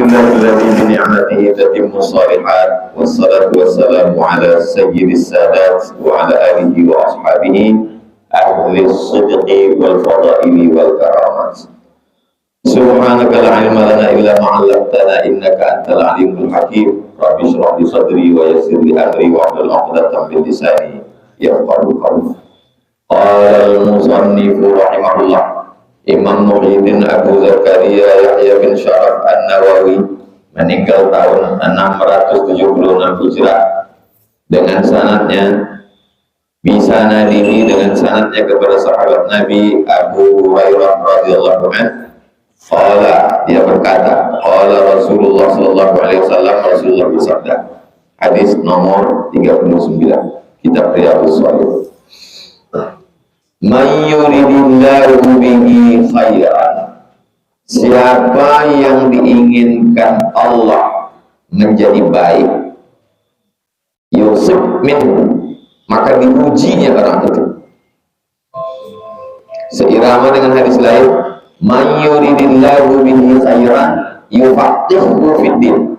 Alhamdulillahilladzi bi ni'matihi tatimmu shalihat wassalatu wassalamu ala sayyidis sadat wa ala alihi wa ashabihi ahli sidqi wal fadaili wal karamat. Subhanaka la ilma lana illa ma 'allamtana innaka antal alimul hakim. Rabbi shrah li sadri wa yassir li amri wa hlul 'uqdatam min lisani yafqahu qawli. Qala al-musannif rahimahullah Imam Muhyiddin Abu Zakaria Yahya bin Syaraf An-Nawawi meninggal tahun 676 Hijrah dengan sanadnya bisa nadihi dengan sanadnya kepada sahabat Nabi Abu Hurairah radhiyallahu anhu. Qala, dia berkata, qala Rasulullah sallallahu alaihi wasallam, Rasulullah bersabda. Hadis nomor 39, kitab Riyadhus Shalihin. Man yuridillahu bihi khairan, siapa yang diinginkan Allah menjadi baik, yusib minhu, maka diujinya orang itu. Seirama dengan hadis lain, man yuridillahu bihi khairan yufaqihuhu fiddin,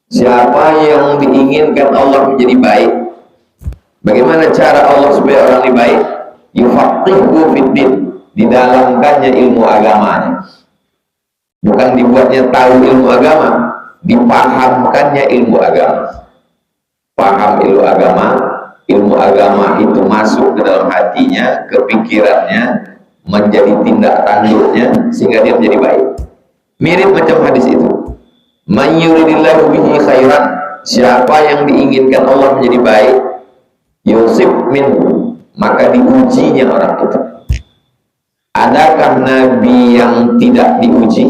siapa yang diinginkan Allah menjadi baik. Bagaimana cara Allah supaya orang ini baik? Yufaqihuhu fiddin, didalamkannya ilmu agamanya, bukan dibuatnya tahu ilmu agama, dipahamkannya ilmu agama. Paham ilmu agama itu masuk ke dalam hatinya, ke pikirannya, menjadi tindak tanduknya sehingga dia menjadi baik. Mirip macam hadis itu, man yuridillahu bihi khairan, siapa yang diinginkan Allah menjadi baik, yusib minhu, maka diujinya orang itu. Adakah Nabi yang tidak diuji?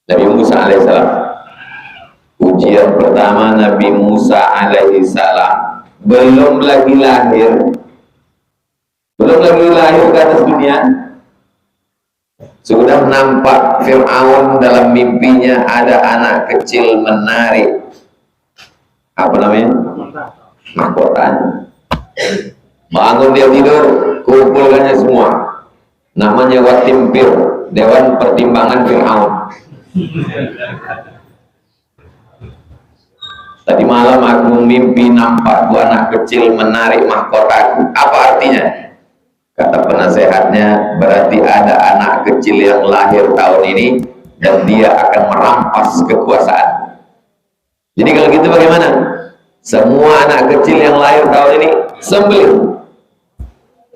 Nabi Musa alaihissalam, ujian pertama Nabi Musa alaihissalam belum lagi lahir ke atas dunia, sudah nampak Fir'aun dalam mimpinya ada anak kecil menarik apa namanya? Mahkotanya. Bangun dia tidur, kumpulkannya semua, namanya Watimpir, Dewan Pertimbangan Fir'aun. Tadi malam aku mimpi nampak dua anak kecil menarik mahkotaku. Apa artinya? Kata penasehatnya, berarti ada anak kecil yang lahir tahun ini dan dia akan merampas kekuasaan. Jadi kalau gitu bagaimana? Semua anak kecil yang lahir tahun ini sembelih.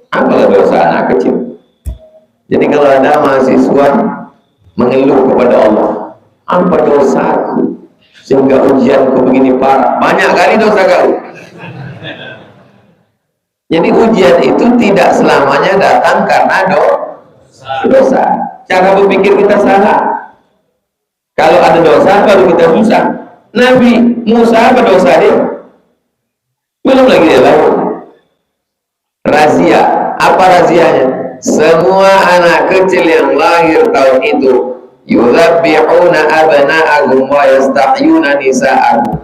Apalah dosa anak kecil? Jadi kalau ada mahasiswa mengeluh kepada Allah, apa dosaku sehingga ujianku begini parah? Banyak kali dosa kau. Jadi ujian itu tidak selamanya datang karena dosa. Cara berpikir kita salah. Kalau ada dosa baru kita susah. Nabi Musa apa dosa dia? Belum lagi dia lalu razia. Apa razianya? Semua anak kecil yang lahir tahun itu yudzabbihuna abna'ahum wa yastahyuna nisa'ahum,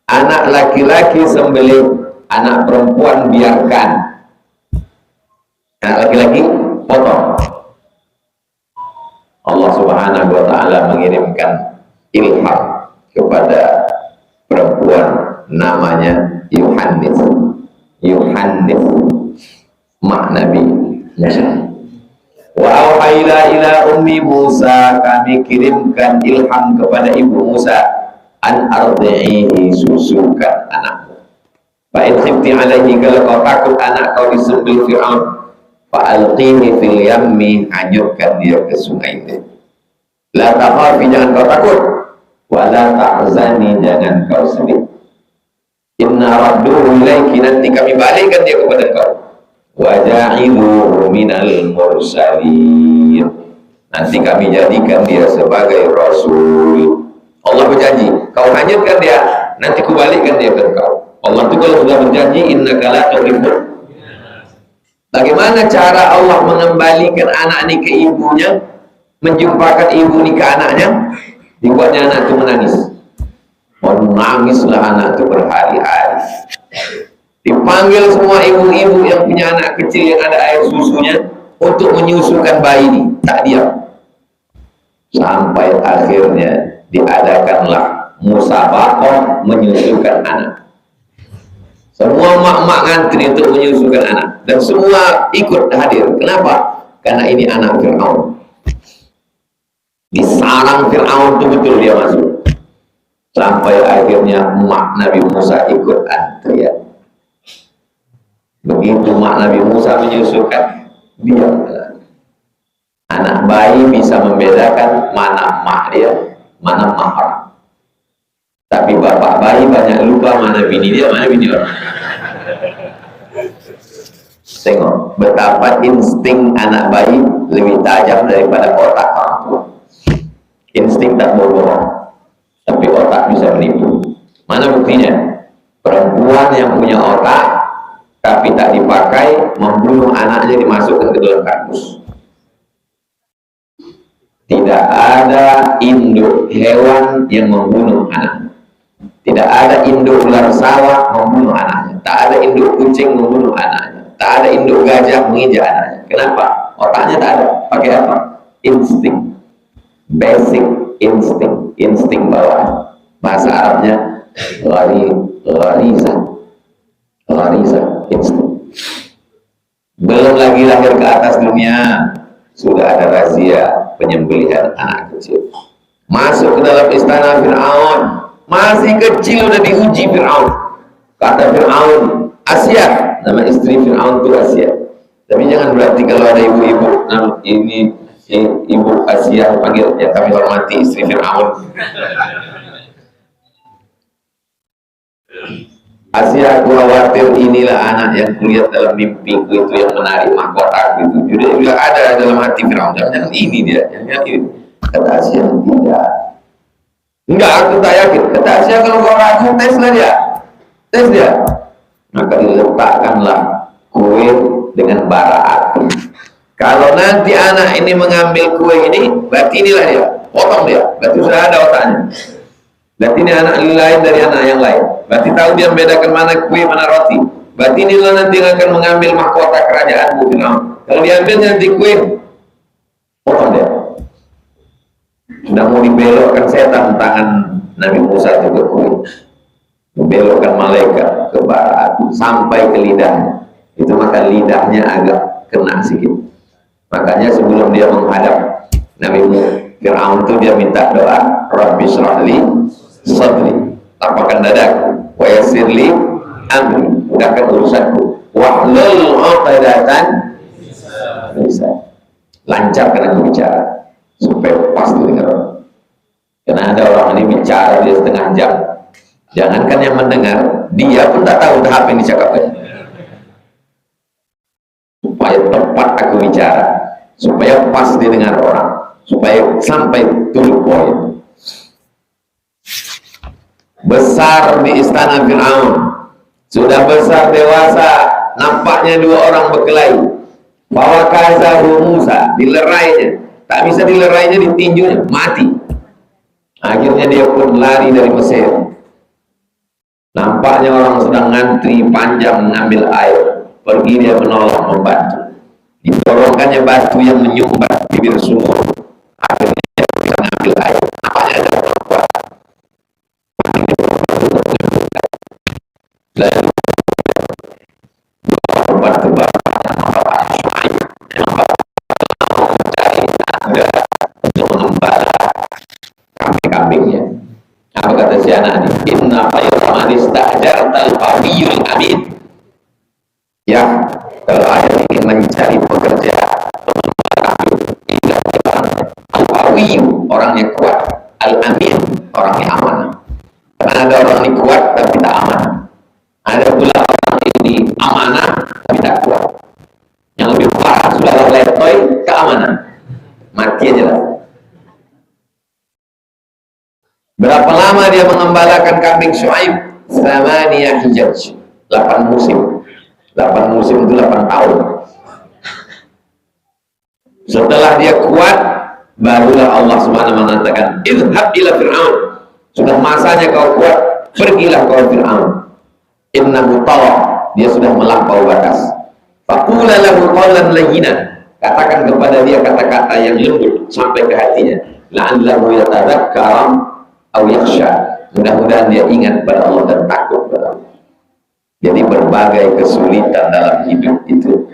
anak laki-laki sembelih, anak perempuan biarkan. Anak laki-laki potong. Allah subhanahu wa ta'ala mengirimkan ilham kepada perempuan namanya Yohanes, mak Nabi Musa. Wa auhayna ila ummi Musa, kami kirimkan ilham kepada ibu Musa, an ardi'ihi, susukan anakmu. Fa in khifti alaihi, kalau kau takut anak kau disembelih Fir'aun, fa alqihi fil yammi, hanyutkan dia ke sungai itu. La takhafi, jangan kau takut, wa la tahzani, jangan kau sedih. Inna radduhu ilaiki, nanti kami balikkan dia kepada kau. Wa ja'iluhu minal mursalin, nanti kami jadikan dia sebagai rasul. Allah berjanji, kau hanyutkan dia, nanti kubalikkan dia ke kau. Allah itu kalau sudah berjanji, innaka la tuhibbul. Bagaimana cara Allah mengembalikan anak ini ke ibunya, menjumpakan ibu ini ke anaknya? Dibuatnya anak itu menangis. Menangislah anak itu berhari-hari. Dipanggil semua ibu-ibu yang punya anak kecil yang ada air susunya untuk menyusukan bayi ini, tak diam. Sampai akhirnya diadakanlah musabaqah menyusukan anak. Semua mak-mak ngantri untuk menyusukan anak, dan semua ikut hadir. Kenapa? Karena ini anak Fir'aun. Di sarang Fir'aun itu betul dia masuk. Sampai akhirnya mak Nabi Musa ikut antrian. Begitu mak Nabi Musa menyusukan, dia anak bayi bisa membedakan mana mak dia, mana mahram. Tapi bapak bayi banyak lupa mana bini dia, mana bini orang. Tengok betapa insting anak bayi lebih tajam daripada otak orang tua. Insting tak bohong, tapi otak bisa menipu. Mana buktinya? Perempuan yang punya otak tapi tak dipakai, membunuh anaknya, dimasukkan ke dalam kardus. Tidak ada induk hewan yang membunuh anak. Tidak ada induk ular sawah membunuh anaknya. Tak ada induk kucing membunuh anaknya. Tak ada induk gajah menginjak anaknya. Kenapa? Otaknya tak ada. Pakai apa? Insting. Basic insting. Insting bawah. Bahasa Arabnya gharisa. Gharisa. Insting. Belum lagi lahir ke atas dunia, sudah ada razia penyembelihan anak kecil. Masuk ke dalam istana Fir'aun, masih kecil udah diuji Fir'aun. Kata Fir'aun, Asia, nama istri Fir'aun itu Asia. Tapi jangan berarti kalau ada ibu-ibu, nah ini ibu Asia, panggil yang kami hormati istri Fir'aun. Asia, aku khawatir inilah anak yang kulihat dalam mimpiku itu yang menarik mahkota gitu. Juga ada dalam hati Fir'aun. Jangan ini dia, jangan ini. Kata Asia, tidak. Enggak, aku tak yakin. Kata Asia, kalau kau ragu, teslah dia. Tes dia. Maka diletakkanlah kue dengan bara api. Kalau nanti anak ini mengambil kue ini, berarti inilah dia. Potong dia. Berarti sudah ada otaknya. Berarti ini anak lain dari anak yang lain. Berarti tahu dia membedakan mana kue, mana roti. Berarti inilah nanti yang akan mengambil mahkota kerajaanmu. Kalau diambil nanti kue, potong dia. Sudah mau dibelokkan setan tangan Nabi Musa itu ke kue. Membelokkan malaikat ke barat sampai ke lidahnya. Itu maka lidahnya agak kena sedikit. Makanya sebelum dia menghadap Nabi Fir'aun itu dia minta doa, Rabbi syrahli sadri, tapakan dadaku, wa yassirli amri, mudahkan urusanku, wahlul 'uqdatan bisa, lancarkan aku bicara supaya pas didengar orang. Karena ada orang ini bicara dia setengah jam, jangankan yang mendengar, dia pun tak tahu apa yang dicakapkan. Supaya tepat aku bicara, supaya pas didengar orang, supaya sampai to the point. Besar di istana Fir'aun, sudah besar dewasa, nampaknya dua orang berkelahi. Bahwa kazahu Musa, dilerainya, tak bisa dilerainya, ditinjunya, mati. Akhirnya dia pun lari dari Mesir. Nampaknya orang sedang ngantri panjang mengambil air, pergi dia menolong, membantu. Didorongkannya batu yang menyumbat bibir sumur, akhirnya dia bisa mengambil air. Nampaknya ada perempuan. Lalu perempuan kebakaran membawa Syuaib yang mencari tangga untuk mengembala kambing-kambingnya. Apa kata si anak ini? Inna khayra man ista'jartal qawiyul amin. Ya, kalau ada ingin mencari pekerja orang yang kuat, al-amin, orang yang amanah. Karena ada orang ini kuat tapi tak amanah. Ada pula orang ini amanah tapi tak kuat. Yang lebih parah sudah letoy keamanan, mati aja lah. Berapa lama dia mengembalakan kambing Syuaib? Samaniyah hijaj, 8 musim. 8 musim itu 8 tahun. Setelah dia kuat, barulah Allah SWT mengatakan, idhab ila Fir'aun. Sudah masanya kau kuat, pergilah kau Fir'aun. Innahu tagha, dia sudah melampaui batas. Faqula lahu qawlan layyinan, katakan kepada dia kata-kata yang lembut sampai ke hatinya. la'allahu yatadzakkara aw yakhsha. Mudah-mudahan dia ingat pada Allah dan takut pada Allah. Jadi berbagai kesulitan dalam hidup itu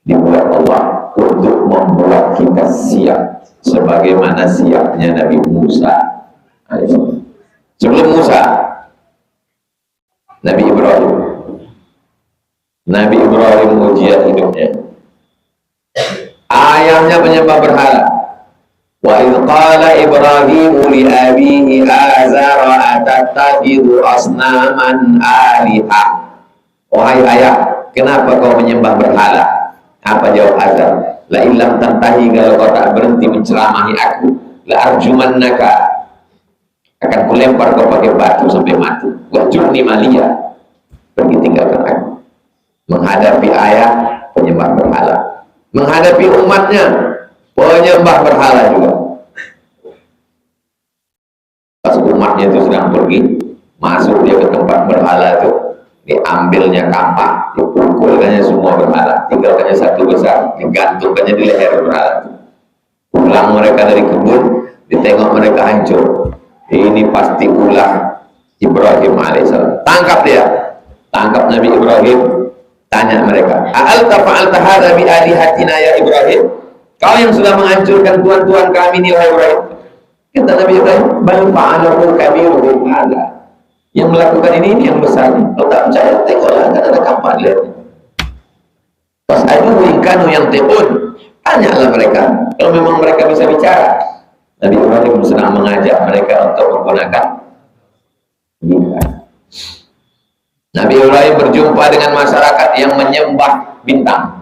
dibuat Allah untuk membuat kita siap, sebagaimana siapnya Nabi Musa. Sebelum Musa, Nabi Ibrahim. Nabi Ibrahim ujian hidupnya. Ayahnya penyembah berhala. Wa idh qala Ibrahim li abihi azara atattakhidhu asnaman alihah. Wahai ayah, kenapa kau menyembah berhala? Apa jawab Azar? La illam tantahi, kalau kau tak berhenti menceramahi aku, la arjumannaka, akan kulempar kau pakai batu sampai mati. Wahjurni maliya, pergi tinggalkan aku. Menghadapi ayah penyembah berhala, menghadapi umatnya penyembah berhala juga. Pas umatnya itu sedang pergi, masuk dia ke tempat berhala itu, diambilnya kampak, dipukulkannya semua berhala, tinggalkannya satu besar, digantungkannya di leher berhala. Pulang mereka dari kebun, ditengok mereka hancur. Ini pasti ulah Ibrahim alaihissalam. Tangkap dia, tangkap Nabi Ibrahim. Tanya mereka, a'alta fa'alta hadza bi alihatina ya Ibrahim? Kau yang sudah menghancurkan tuan-tuan kami nih wahai Ibrahim. Kata Nabi Ibrahim, bal fa'alahu kabiruhum hadza. Yang melakukan ini yang besar. Kalau tak percaya, tengoklah, kan ada kampak lihat. Pas aduh kanu yang tebun, tanyalah mereka. Kalau memang mereka bisa bicara. Nabi Ibrahim sedang mengajak mereka untuk menggunakan bintang. Nabi Ibrahim berjumpa dengan masyarakat yang menyembah bintang.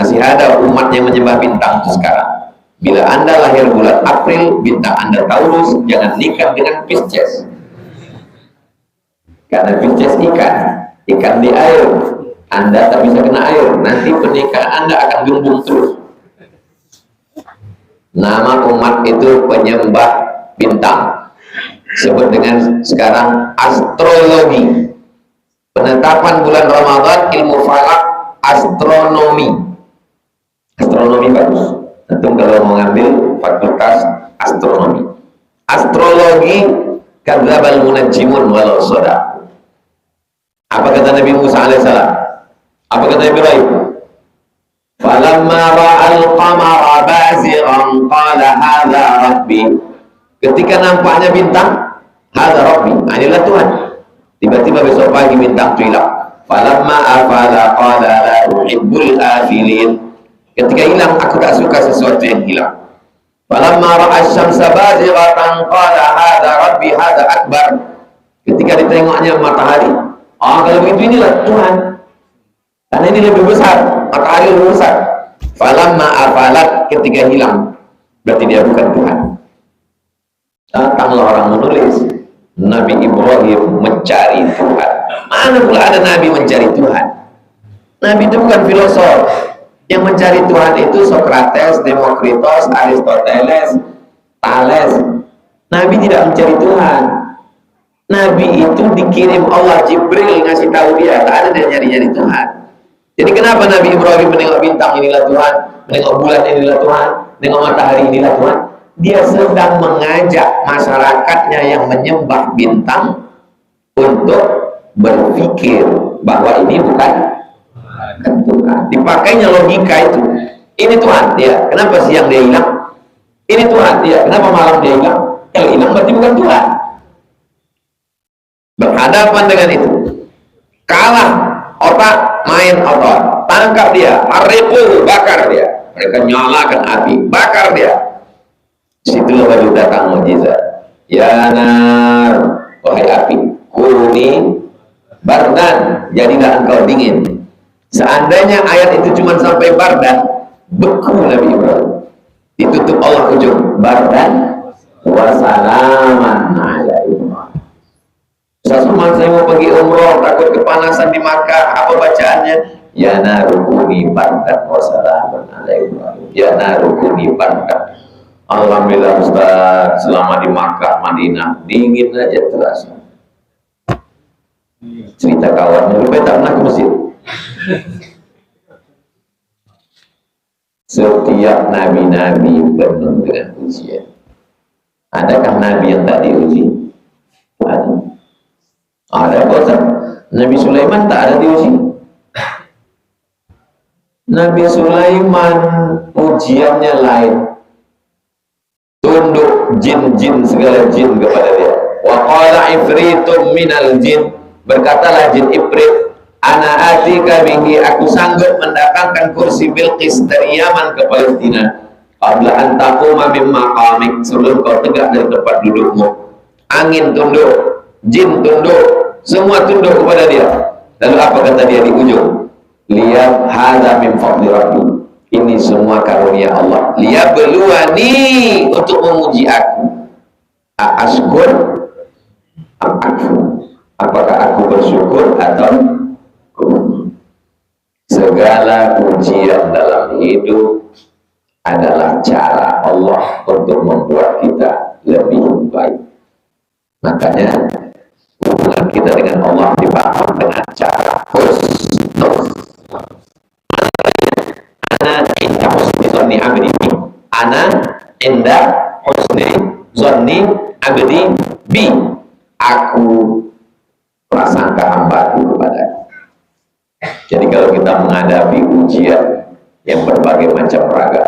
Masih ada umat yang menyembah bintang itu sekarang. Bila Anda lahir bulan April, bintang Anda Taurus, jangan nikah dengan Pisces. Karena Pisces ikan di air. Anda tak bisa kena air, nanti pernikahan Anda akan gumbung terus. Nama umat itu penyembah bintang. Sebut dengan sekarang astrologi. Penetapan bulan Ramadan, ilmu falak, astronomi. Astronomi bagus. Tentu kalau mengambil fakultas astronomi. Astrologi kadzdzabal munajjimun walau shadaq. Apa kata Nabi Musa alaihissalam? Apa kata Ibrahim? Falamma ra'al qamara bazighan qala hadza rabbi. Ketika nampaknya bintang, hadza rabbi, inilah Tuhan. Tiba-tiba besok pagi bintang itu hilang. Falamma afala qala la uhibbul afilin. Ketika hilang, aku tak suka sesuatu yang hilang. Falamma ra'a asy-syamsa bazighatan qala hadza rabbi hadza akbar. Ketika ditengoknya matahari, kalau begitu inilah Tuhan. Karena ini lebih besar, matahari lebih besar. Falamma afalat, ketika hilang, berarti dia bukan Tuhan. Datanglah orang menulis, Nabi Ibrahim mencari Tuhan. Mana pula ada Nabi mencari Tuhan? Nabi itu bukan filosof. Yang mencari Tuhan itu Socrates, Demokritos, Aristoteles, Thales. Nabi tidak mencari Tuhan. Nabi itu dikirim Allah, Jibril ngasih tahu dia, tak ada dia nyari-nyari Tuhan. Jadi kenapa Nabi Ibrahim menengok bintang inilah Tuhan, menengok bulan inilah Tuhan, menengok matahari inilah Tuhan? Dia sedang mengajak masyarakatnya yang menyembah bintang untuk berpikir bahwa ini bukan Tuhan. Dipakainya logika itu. Ini Tuhan dia. Kenapa siang dia hilang? Ini Tuhan dia. Kenapa malam dia hilang? Kalau hilang berarti bukan Tuhan. Berhadapan dengan itu, kalah otak, main otot. Tangkap dia, haripu, bakar dia. Mereka nyalakan api, bakar dia. Situlah baru datang mukjizat. Ya nar, wahai api, kuni bardan, jadilah engkau dingin. Seandainya ayat itu cuma sampai bardan, beku Nabi Ibrahim. Ditutup Allah ujung bardan wassalaman ala Ibrahim. Sasuman saya mau pergi umroh, takut kepanasan di Makkah, apa bacaannya? Ya narukuni bardan wassalaman ala Ibrahim. Ya narukuni bardan. Alhamdulillah Ustaz, selama di Makkah, Madinah, dingin aja terasa. Cerita kawan, lebih tak pernah ke masjid. Setiap nabi-nabi penuh dengan ujian. Adakah nabi yang tak diuji? Ada. Ada kok. Nabi Sulaiman tak ada diuji. Nabi Sulaiman ujiannya lain. Tunduk jin-jin, segala jin kepada dia. Wa qala ifritum minal jin, berkatalah jin ifrit, ana atika bihi, aku sanggup mendatangkan kursi Bilqis dari Yaman ke Palestina. Qabla an taquma min maqamik, sebelum kau tegak dari tempat dudukmu. Angin tunduk, jin tunduk, semua tunduk kepada dia. Lalu apa kata dia di ujung? Lihat, hadza min fadli rabbi, ini semua karunia Allah. Liyabluwani, untuk menguji aku. Ashkur am akfur, apakah aku bersyukur atau kufur. Segala ujian dalam hidup adalah cara Allah untuk membuat kita lebih baik. Makanya hubungan kita dengan Allah dibangun dengan cara husnul. Ana inda husni zonni abdi, ana inda husni zonni abdi bi, aku prasangka hambaku kepada. Jadi kalau kita menghadapi ujian yang berbagai macam raga,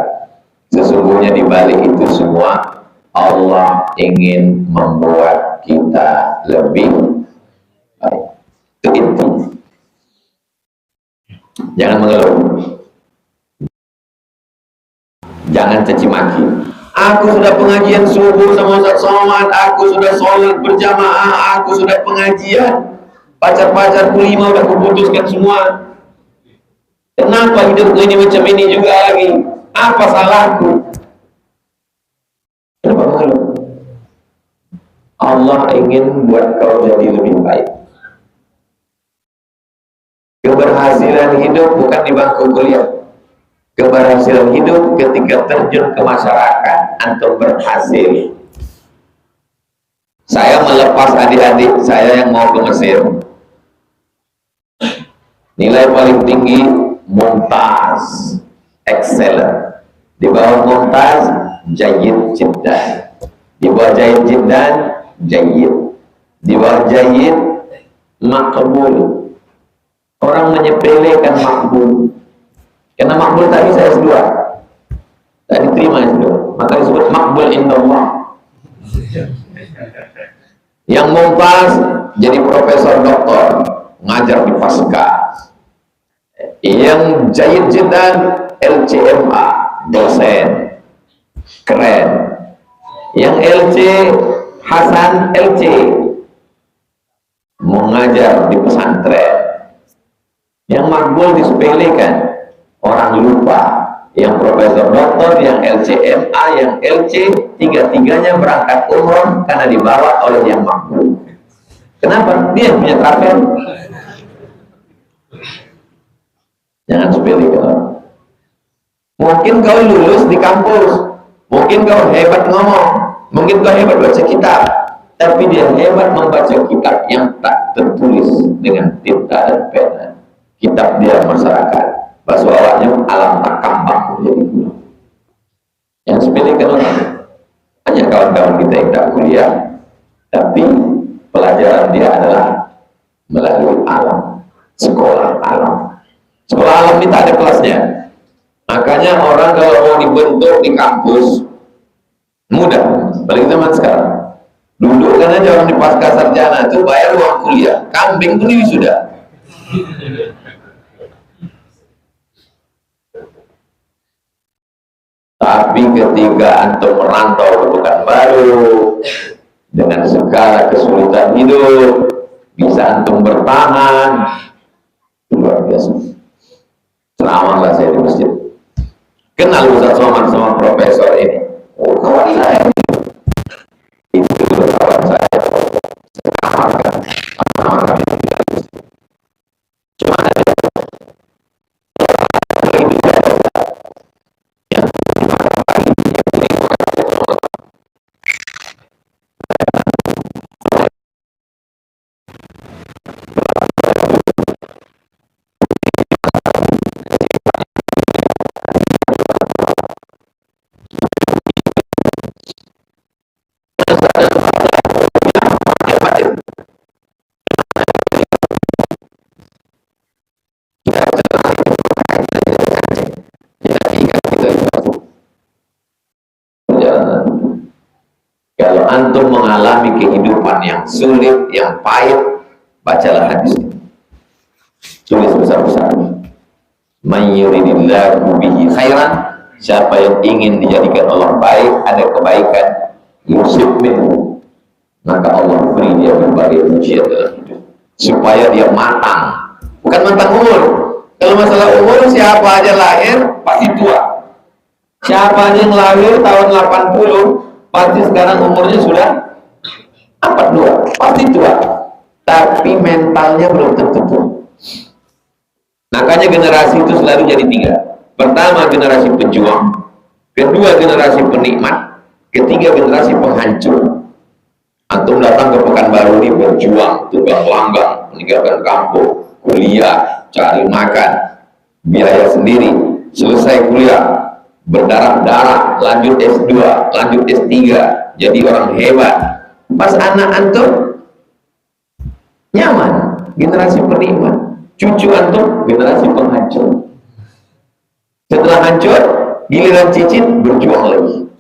sesungguhnya di balik itu semua Allah ingin membuat kita lebih baik. Itu inti. Jangan mengeluh, jangan caci maki. Aku sudah pengajian subuh sama Ustaz Somad, aku sudah sholat berjamaah, aku sudah pengajian, pacar-pacarku 5 udah kuputuskan semua. Kenapa hidupku ini macam ini juga lagi? Apa salahku? Kenapa mengeluh? Allah ingin buat kau jadi lebih baik. Keberhasilan hidup bukan di bangku kuliah. Keberhasilan hidup ketika terjun ke masyarakat, antum berhasil. Saya melepas adik-adik saya yang mau ke Mesir. Nilai paling tinggi mumtaz, excellent. Di bawah mumtaz, jayyid jiddan. Di bawah jayyid jiddan, jayyid. Di bawah jayyid, makbul. Orang menyepelekan makbul. Karena makbul tadi saya S2, tak diterima S2, maka disebut makbul indallah. Yang mumtaz jadi profesor doktor, ngajar di Pasca. Yang jayyid jiddan, LCMA, dosen, keren. Yang LC, Hasan LC, mengajar di pesantren. Yang makbul disepelekan, orang lupa. Yang profesor doktor, yang LCMA, yang LC, tiga-tiganya berangkat umroh karena dibawa oleh yang makbul. Kenapa? Dia punya travel. Jangan sepelekan orang. Mungkin kau lulus di kampus, mungkin kau hebat ngomong, mungkin kau hebat baca kitab, tapi dia hebat membaca kitab yang tak tertulis dengan tinta dan pena. Kitab dia masyarakat, bahasa awalnya alam tak kambang menjadi gula. Yang sepelekan orang. Hanya kawan-kawan kita yang tak kuliah, tapi pelajaran dia adalah melalui alam, sekolah alam. Sekolah alam ini tak ada kelasnya. Makanya orang kalau mau dibentuk di kampus mudah, balik zaman sekarang. Dulu kan aja orang di pasca sarjana itu bayar uang kuliah, kambing pun ini sudah. Tapi ketika antum merantau ke Pekanbaru dengan segala kesulitan hidup, bisa antum bertahan, luar biasa. Ceramahlah saya di masjid. Kenal Ustaz Somad sama profesor ini. Oh, kawan saya. Itu kawan saya. Sama kami tidak. Cuma ada yang Kalau antum mengalami kehidupan yang sulit, yang pahit, bacalah hadis ini. Tulis besar-besar. Man yuridillahu bihi khairan, siapa yang ingin dijadikan Allah baik, ada kebaikan, yusib minhu, maka Allah beri dia berbagai ujian dalam hidup supaya dia matang, bukan matang umur. Kalau masalah umur, siapa aja lahir pasti tua. Siapa aja yang lahir tahun 80 pasti sekarang umurnya sudah 42, pasti tua, tapi mentalnya belum tentu tua. Makanya generasi itu selalu jadi tiga. Pertama generasi pejuang, kedua generasi penikmat, ketiga generasi penghancur. Antum datang ke Pekanbaru ini berjuang, tunggang langgang, meninggalkan kampung, kuliah, cari makan, biaya sendiri, selesai kuliah, berdarah-darah, lanjut S2, lanjut S3, jadi orang hebat. Pas anak antum nyaman, generasi penikmat. Cucu antum generasi penghancur. Setelah hancur, giliran cicit berjuang lagi.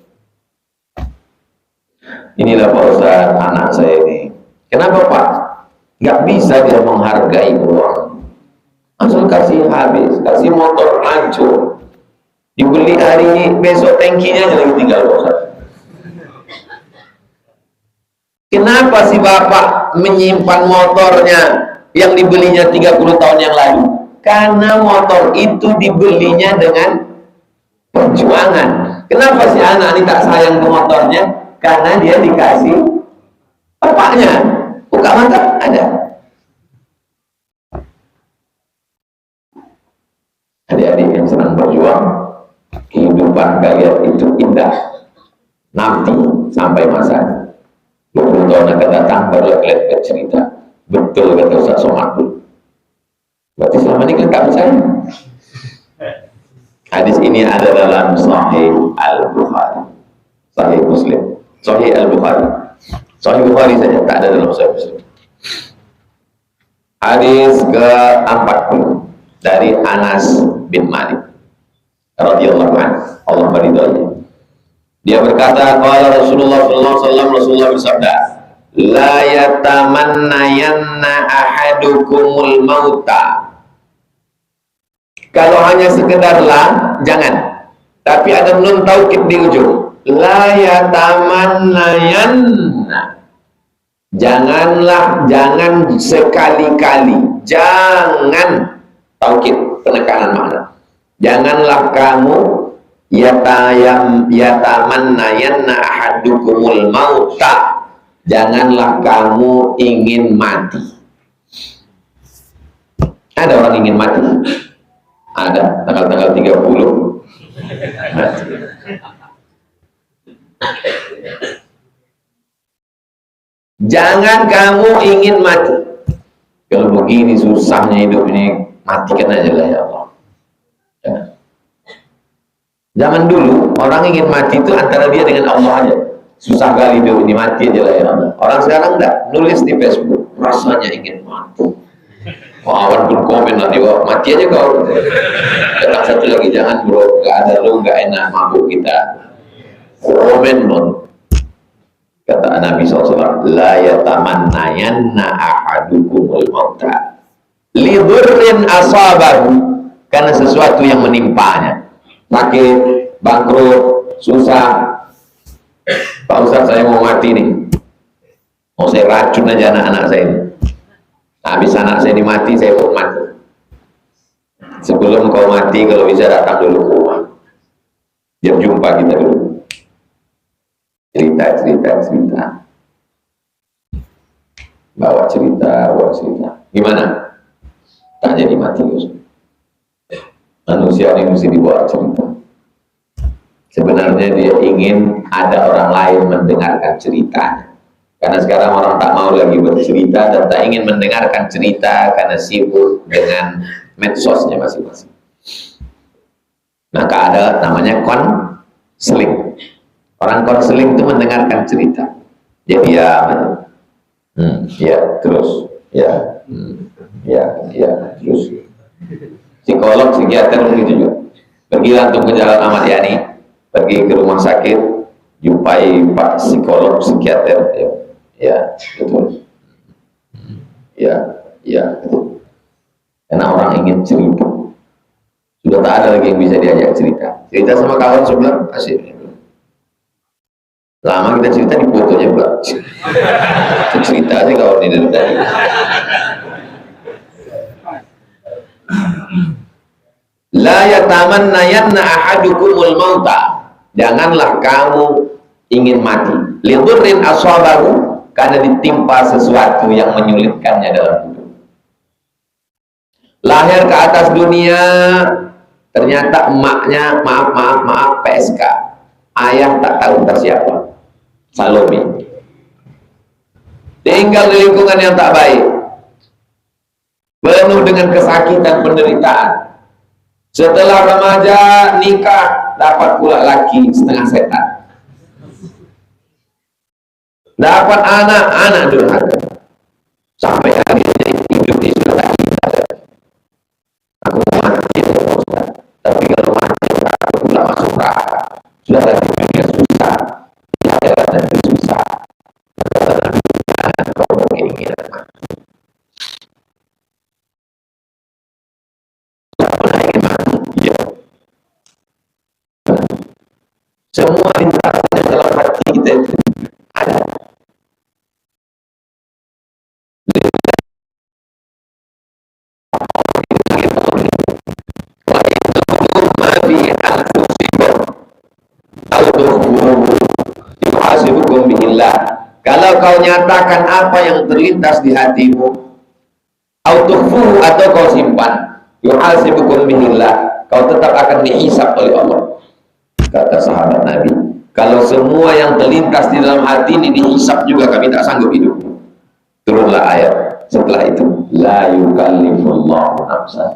Inilah Pak Ustaz, anak saya ini. Kenapa Pak? Nggak bisa dia menghargai uang. Langsung kasih habis, kasih motor hancur. Dibeli hari ini, besok tangkinya lagi tinggal Pak Ustaz. Kenapa si bapak menyimpan motornya yang dibelinya 30 tahun yang lalu? Karena motor itu dibelinya dengan perjuangan. Kenapa si anak ini tak sayang ke motornya? Karena dia dikasih bapaknya. Buka mata, ada. Adik-adik yang senang berjuang, kehidupan kalian itu indah. Nanti sampai masanya 20 tahun akan datang baru kalian bercerita. Betul kata Ustaz Somad. Berarti selama ini kan tak percaya. Hadis ini ada dalam Sahih Al-Bukhari, Sahih Muslim, Sahih Al-Bukhari, Sahih Bukhari saja, tak ada dalam Sahih Muslim. Hadis ke-40 dari Anas bin Malik radhiyallahu anhu, Allah meridhoinya. Dia berkata, qala Rasulullah sallallahu alaihi wasallam, Rasulullah bersabda, la yatamannayanna ahadukumul mauta. Kalau hanya sekedar la, jangan. Tapi ada nun taukid di ujung. La yatamannayanna. Janganlah, jangan sekali-kali. Jangan, taukid, penekanan makna. Janganlah kamu yatamannayanna ahadukumul mauta. Janganlah kamu ingin mati. Ada orang ingin mati? Ada, tanggal 30 mati. Jangan kamu ingin mati. Kalau begini susahnya hidup ini, matikan aja lah ya Allah. Ya. Zaman dulu orang ingin mati itu antara dia dengan Allah aja. Susah kali hidup ini, mati aja lah ya Allah. Orang sekarang enggak, nulis di Facebook rasanya ingin mati. Awan pun komen nanti, wah, mati aja kau. Datang satu lagi, jangan bro, nggak ada lu, nggak enak mabuk kita. Komen non. Kata Nabi SAW, la yatamannayanna ahadukumul mauta lidurrin asabahu, karena sesuatu yang menimpanya, sakit, bangkrut, susah. Pak Ustaz, saya mau mati nih, mau saya racun aja anak-anak saya ini. Habis anak saya dimati, saya pun mati. Sebelum kau mati, kalau bisa datang dulu ke rumah, biar jumpa kita dulu. Cerita. Bawa cerita. Gimana? Tak jadi mati. Manusia ini mesti dibawa cerita. Sebenarnya dia ingin ada orang lain mendengarkan ceritanya. Karena sekarang orang tak mau lagi bercerita dan tak ingin mendengarkan cerita karena sibuk dengan medsosnya masing-masing. Maka ada namanya konseling. Orang konseling itu mendengarkan cerita. Dia diam. Ya, terus. Ya, ya, terus. Psikolog, psikiater begitu juga. Pergi langsung ke Jalan Ahmad Yani, pergi ke rumah sakit, jumpai Pak psikolog, psikiater. Ya, betul. Ya, betul. Karena orang ingin cerita. Sudah tak ada lagi yang bisa diajak cerita. Cerita sama kawan sebelah, asik. Lama kita cerita di fotonya pula. Cerita aja kawan ini dari tadi. La yatamannayanna ahadukumul mauta. Janganlah kamu ingin mati. Lidurrin aswabahu, karena ditimpa sesuatu yang menyulitkannya dalam hidup. Lahir ke atas dunia, ternyata emaknya maaf PSK. Ayah tak tahu entah siapa. Salome. Tinggal di lingkungan yang tak baik, penuh dengan kesakitan, penderitaan. Setelah remaja, nikah, dapat pula laki setengah setan. Dapat anak durhaka. Sampai akhirnya hidup di sudah aku mati ya Ustaz. Tapi kalau mati aku pula masuk neraka. Sudah lagi mikir susah. Di akhirat nanti susah. Jangan kau keinginan mati. Ya. Semua interaksi dalam hati kita itu ada. Kalau kau nyatakan apa yang terlintas di hatimu, atau kau simpan, yuhasibukum bihillah, kau tetap akan dihisab oleh Allah. Kata sahabat Nabi, kalau semua yang terlintas di dalam hati ini dihisab juga, kami tak sanggup hidup. Turunlah ayat setelah itu, la yukallifullahu nafsan.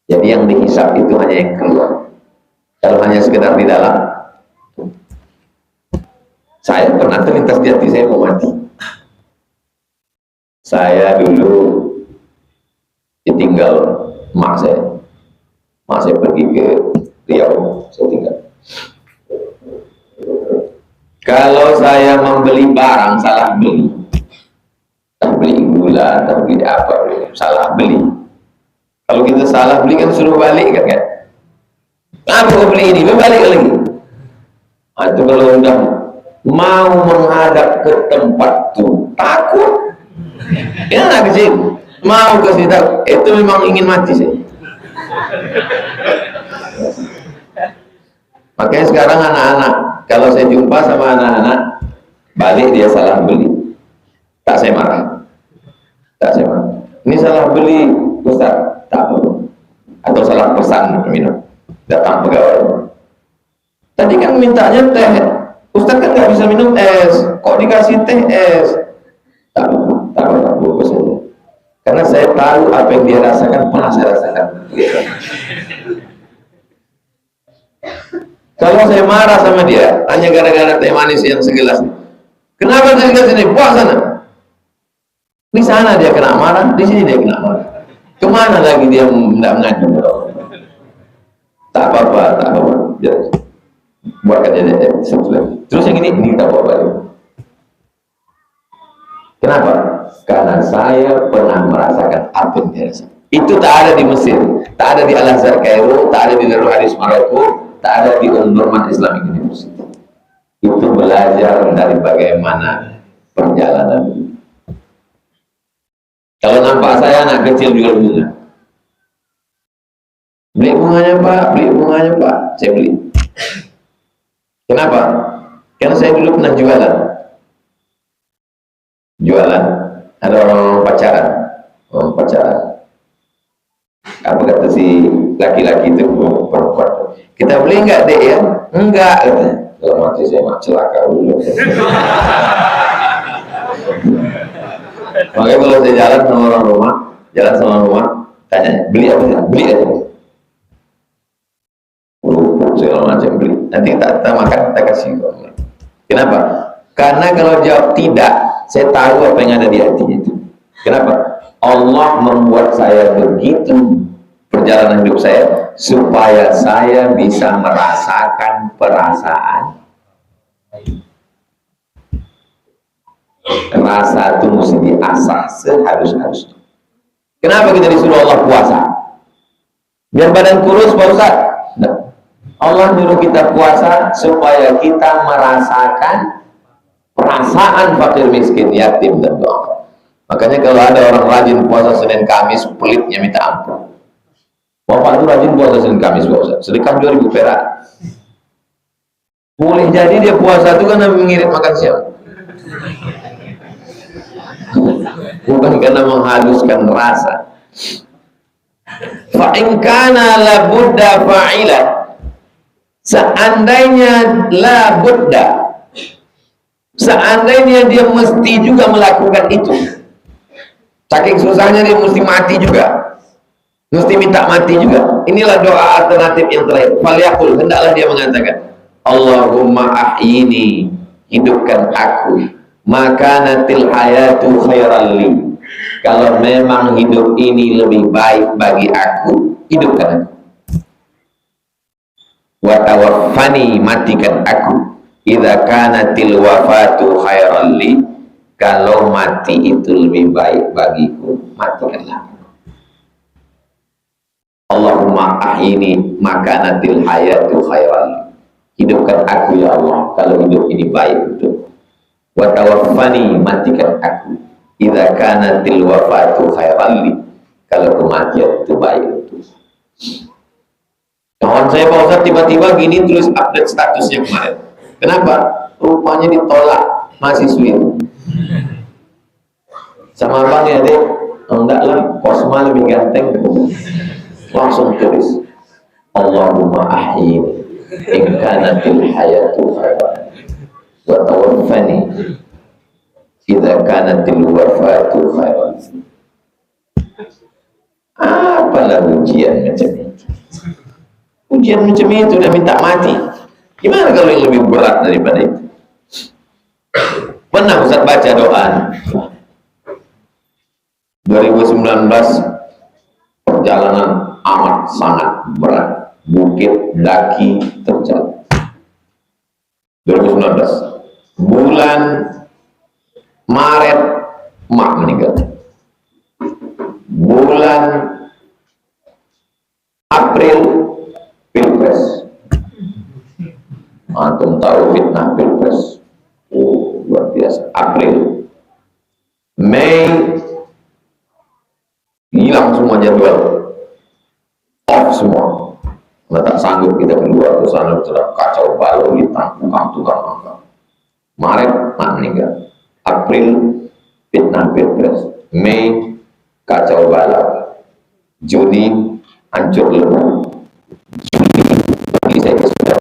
Jadi yang dihisab itu hanya yang keluar. Kalau hanya sekedar di dalam, saya pernah terlintas di hati saya mau mati. Saya dulu ditinggal mak saya pergi ke Riau, saya tinggal. Kalau saya membeli barang salah beli, tak beli gula, tak beli apa, salah beli. Kalau kita salah beli kan suruh balik kan? Kenapa kau beli ini? Balik lagi. Nah, itu kalau udah mau menghadap ke tempat tuh takut. Ya anak kecil mau ke situ, itu memang ingin mati sih. Makanya sekarang anak-anak, kalau saya jumpa sama anak-anak balik dia salah beli, tak saya marah. Ini salah beli Ustaz, tak perlu. Atau salah pesan minum, datang pegawai. Tadi kan mintanya teh, Ustaz kan nggak bisa minum es, kok dikasih teh es? Tak perlu saja. Karena saya tahu apa yang dia rasakan, pernah saya rasakan. Kalau saya marah sama dia, hanya gara-gara teh manis yang segelas. Kenapa saya ke sini? Buang sana. Di sana dia kena marah, di sini dia kena marah. Kemana lagi dia tidak mengadu? Tak apa-apa. Buatkan dia sesuatu. Terus yang ini tak apa-apa. Kenapa? Karena saya pernah merasakan apa yang dia rasakan. Itu tak ada di Mesir, tak ada di Al-Azhar Kairo, tak ada di Darul Hadis Maroko, tak ada di Umdurman Islamic University. Itu belajar dari bagaimana perjalanan. Kalau nampak saya anak kecil jual bunga, beli bunganya Pak, saya beli. Kenapa? Karena saya dulu pernah jualan, ada orang pacaran. Apa kata si laki-laki itu perempuan, kita beli enggak dek ya? Enggak, katanya. Kalau mati saya mak celaka dulu. Makanya kalau saya jalan sama orang rumah, tanya beli apa? Beli aja. Segala macam beli. Nanti kita makan, kita kasih. Kenapa? Karena kalau jawab tidak, saya tahu apa yang ada di hatinya itu. Kenapa? Allah membuat saya begitu perjalanan hidup saya supaya saya bisa merasakan perasaan. Rasa itu mesti diasah seharus-harusnya. Kenapa kita disuruh Allah puasa? Biar badan kurus, Pak Ustaz? Nah, Allah nyuruh kita puasa supaya kita merasakan perasaan fakir miskin, yatim dan doa. Makanya kalau ada orang rajin puasa Senin Kamis, pelitnya minta ampun. Bapak itu rajin puasa Senin Kamis, Pak Ustaz. Sedekah 2.000 perak. Boleh jadi dia puasa itu karena mengirit makan siang. Bukan karena menghaluskan rasa. Fa'in kana la budda fa'ilan, seandainya la budda, seandainya dia mesti juga melakukan itu, saking susahnya dia mesti mati juga, mesti minta mati juga. Inilah doa alternatif yang terakhir. Falyaqul, hendaklah dia mengatakan, Allahumma ahyini, hidupkan aku, makanatil hayatu khairan li, kalau memang hidup ini lebih baik bagi aku, hidupkan aku. Wa tawaffani, matikan aku, idza kanatil wafatu khairan li, kalau mati itu lebih baik bagiku, matikanlah. Allahumma ahyini makanatil hayatu khairan li, hidupkan aku ya Allah kalau hidup ini baik untuk. Wa tawaffani, matikan aku, idza kanatil wafatu khairan li, kalau kematian itu baik untuk. Kawan saya Pak Ustaz tiba-tiba gini terus update statusnya kemarin. Kenapa? Rupanya ditolak mahasiswi. Sama abang ya dek, enggak lah, Kosma lebih ganteng. Langsung tulis, Allahumma ahyini in kanatil hayatu khairan wa tawaffani idza kanatil wafatu khairan. Apalah ujian macam itu? Ujian macam itu udah minta mati. Gimana kalau yang lebih berat daripada itu? Pernah Ustaz baca doa 2019, perjalanan amat sangat berat, bukit daki terjal. 2019 bulan Maret mak meninggal, bulan April pilpres. Antum tahu fitnah pilpres, luar biasa. April, Mei hilang semua jadwal, off semua. Nggak tak sanggup kita keluar ke sana, sudah kacau balau di tukang angka. Maret nak meninggal, April fitnah pilpres, Mei kacau balau, Juni hancur lebur, Juli saya sudah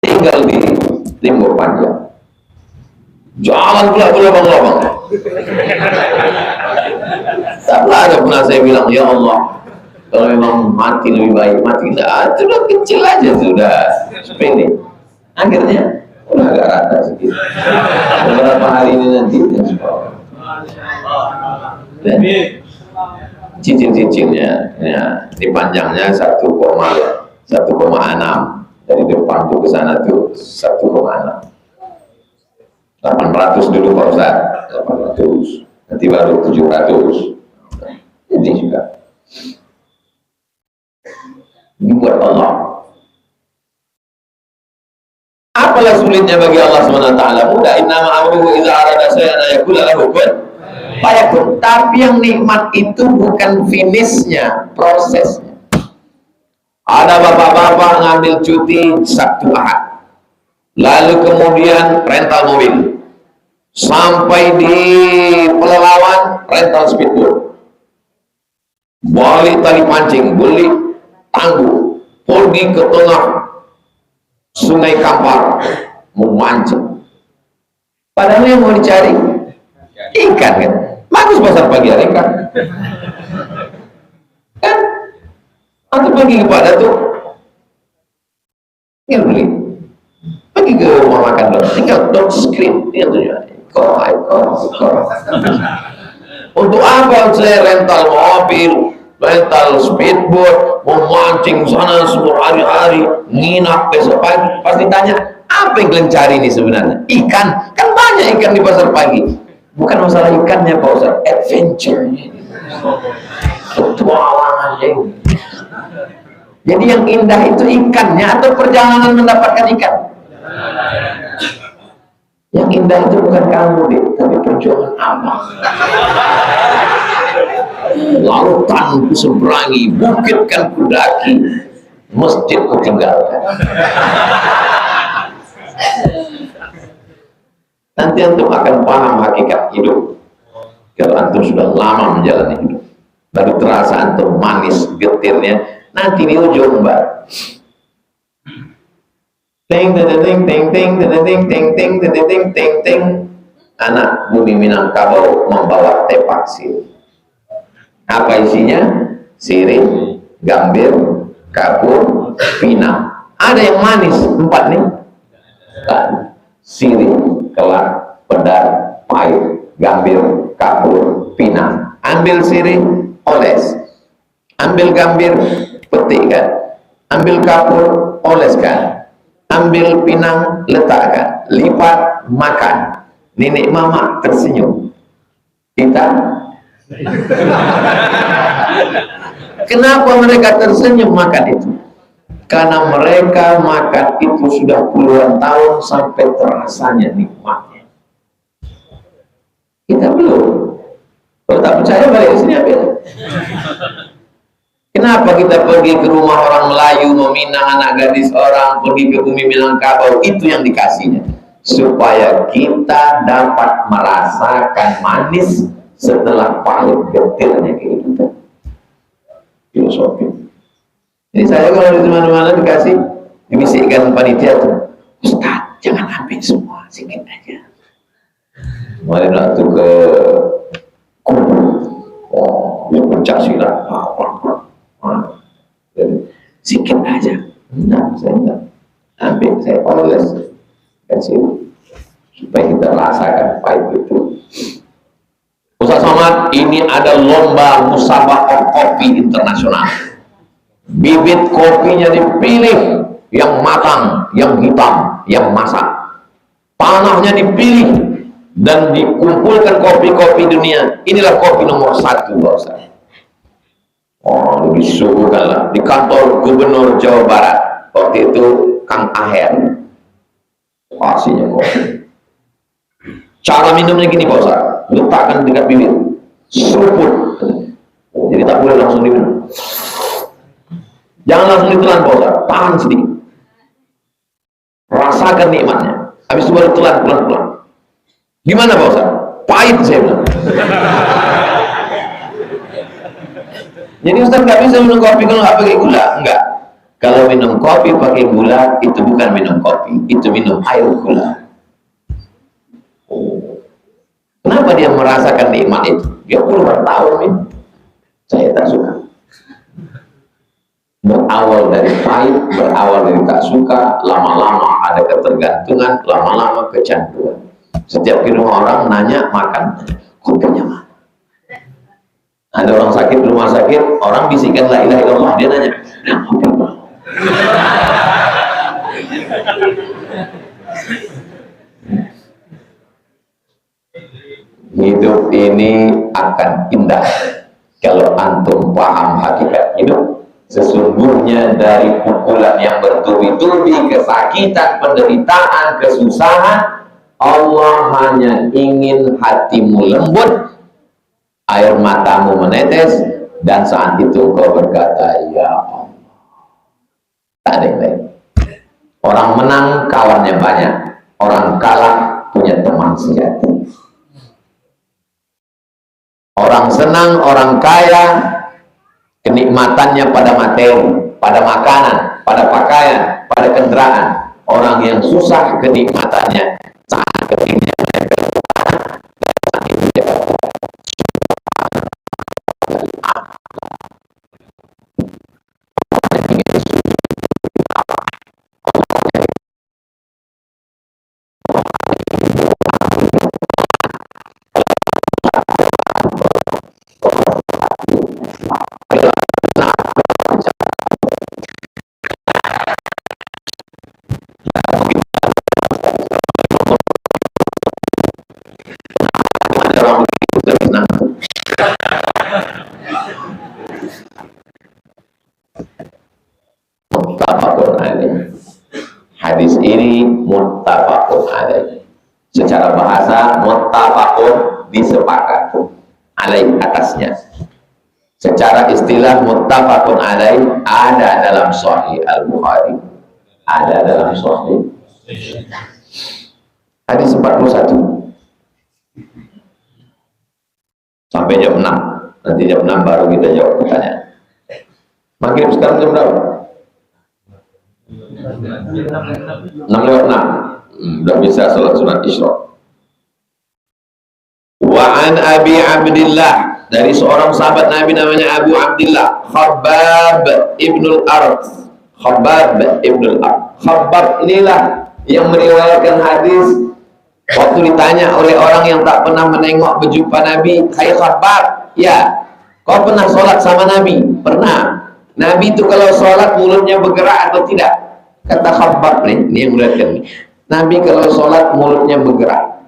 tinggal di Timur Panjang. Jangan pula lubang-lubang. Tak ada pernah saya bilang, ya Allah, kalau memang mati lebih baik mati. Nah, sudah kecil aja sudah sepele. Akhirnya udah agak rata sedikit. Beberapa hari ini nanti dan cicil-cicilnya ya, di panjangnya 1,6, dari depan tuh ke sana tuh 1,6. 800 dulu Pak Ustaz, 800, nanti baru 700. Jadi juga dibuat Allah. Apalah sulitnya bagi Allah SWT? Mudah. Innama amruhu idza arada syai'an an yaqula lahu kun Bayakun. Tapi yang nikmat itu bukan finishnya, prosesnya. Ada bapak-bapak ngambil cuti Sabtu Ahad, lalu kemudian rental mobil, sampai di Pelalawan rental speedboat, balik tali pancing, beli tangguh, pergi ke tengah Sungai Kampar memancing. Padahal yang mau dicari ikan kan, bagus pasar pagi hari ikan kan, atau pergi kepada tuh tinggal beli, pergi ke rumah makan dong, tinggal dong screen, tinggal tujuan untuk apa saya rental mobil, rental speedboat, memancing sana semua hari-hari, nginap besok pagi, pasti tanya apa yang kalian cari ini sebenarnya? Ikan, kan banyak ikan di pasar pagi. Bukan masalah ikannya Pak Ustaz, adventure-nya, petualangannya. Jadi yang indah itu ikannya atau perjalanan mendapatkan ikan? Yang indah itu bukan kamu deh, tapi perjuangan abang. Lautan ku seberangi, bukit kan ku daki, masjid ku tinggalkan. Nanti antum akan paham hakikat hidup kalau antum sudah lama menjalani hidup, baru terasa antum manis getirnya nanti di ujung mbak. Ting ting ting ting ting ting ting ting ting ting ting. Anak bumi Minangkabau membawa tepak sirih. Apa isinya? Sirih, gambir, kapur, pinang. Ada yang manis, 4 nih kan. Sirih, kelak, pedar, pahit, gambir, kapur, pinang. Ambil sirih, oles. Ambil gambir, petikkan. Ambil kapur, oleskan. Ambil pinang, letakkan. Lipat, makan. Nenek mama tersenyum. Kita kenapa mereka tersenyum makan itu? Karena mereka makan itu sudah puluhan tahun sampai terasanya nikmatnya. Kita belum. Kalau tak percaya balik sini ambil. Kenapa kita pergi ke rumah orang Melayu meminang anak gadis orang, pergi ke bumi Minangkabau, itu yang dikasihnya supaya kita dapat merasakan manis setelah pahit getirnya kehidupan. Filosofi. Jadi saya kalau di mana-mana dikasih, dibisikkan panitia tuh, Ustaz, jangan ambil semua, sedikit aja. Kemarin waktu ke kubur, di puncak silat, sedikit aja. Enggak, saya enggak ambil, saya oles, kasih supaya kita rasakan pahit itu. Ustaz Somad, ini ada lomba musabaqah kopi internasional. Bibit kopinya dipilih yang matang, yang hitam, yang masak. Tanahnya dipilih dan dikumpulkan kopi-kopi dunia. Inilah kopi nomor 1, Ustaz. Oh, disuguhkanlah di kantor Gubernur Jawa Barat. Waktu itu Kang Aher. Pastinya kopi. Cara minumnya gini Pak Ustaz, letakkan dekat bibir, seruput, jadi tak boleh langsung diminum. Jangan langsung ditelan Pak Ustaz, tahan sedikit, rasakan nikmatnya, habis itu baru telan pelan-pelan. Gimana Pak Ustaz? Pahit saya bilang. Jadi Ustaz nggak bisa minum kopi kalau nggak pakai gula, enggak. Kalau minum kopi pakai gula itu bukan minum kopi, itu minum air gula. Kenapa dia merasakan nikmat itu? Dia puluhan tahun ini. Saya tak suka. Berawal dari pahit, berawal dari tak suka, lama-lama ada ketergantungan, lama-lama kecanduan. Setiap ke rumah orang nanya makan, kopinya mana? Ada orang sakit di rumah sakit, orang bisikan la ilaha illallah, dia nanya, kopi apa? Hidup ini akan indah kalau antum paham hakikat hidup. Sesungguhnya dari pukulan yang bertubi-tubi, kesakitan, penderitaan, kesusahan, Allah hanya ingin hatimu lembut air matamu menetes, dan saat itu kau berkata, ya Allah. Tak ada yang lain. Orang menang kawannya banyak, orang kalah punya teman sejati. Orang senang, orang kaya, kenikmatannya pada materi, pada makanan, pada pakaian, pada kendaraan. Orang yang susah kenikmatannya saat ketiknya orang itu senang. Muttafaqun alaih. Hadis ini muttafaqun alaih. Secara bahasa muttafaqun disepakat alaih atasnya. Secara istilah muttafaqun alaih ada dalam Sahih Al-Bukhari, ada dalam Sahih hadis 41 sampai jam 6. Nanti jam 6 baru kita jawab pertanyaan. Maghrib sekarang jam berapa? 6:06. Udah bisa salat sunat Isra. Wa an Abi Abdillah, dari seorang sahabat Nabi namanya Abu Abdillah, Khabbab ibnul Arth. Khabbab ibnul Arth. Khabbab inilah yang meriwayatkan hadis waktu ditanya oleh orang yang tak pernah menengok berjumpa Nabi, "Hai Khabbab, ya, kau pernah sholat sama Nabi?" "Pernah." "Nabi itu kalau sholat mulutnya bergerak atau tidak?" Kata Khabbab nih, ini yang melihatkan nih, "Nabi kalau sholat mulutnya bergerak."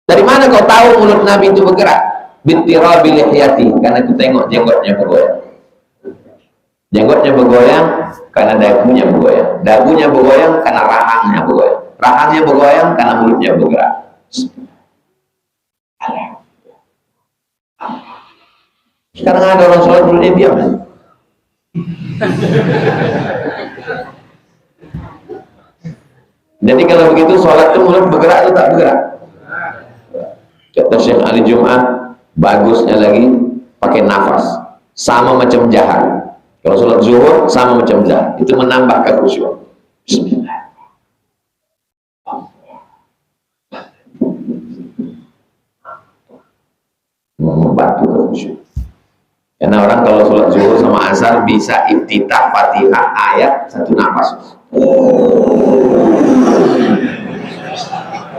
"Dari mana kau tahu mulut Nabi itu bergerak?" "Bittirabi lihyati," karena aku tengok jenggotnya bergoyang. Jenggotnya bergoyang karena dagunya bergoyang. Dagunya bergoyang karena rahangnya bergoyang. Rahangnya bergoyang karena mulutnya bergerak. Sekarang ada orang sholat mulutnya diam. Jadi kalau begitu sholat itu mulut bergerak atau tak bergerak? Kata Syekh Ali Jum'ah, bagusnya lagi pakai nafas, sama macam jahar. Kalau sholat zuhur sama macam jahar, itu menambah kekhusyuan. Bismillah. Membantu kekhusyuan. Karena orang kalau sholat zuhur sama asar bisa iftitah Fatihah ayat satu nafas.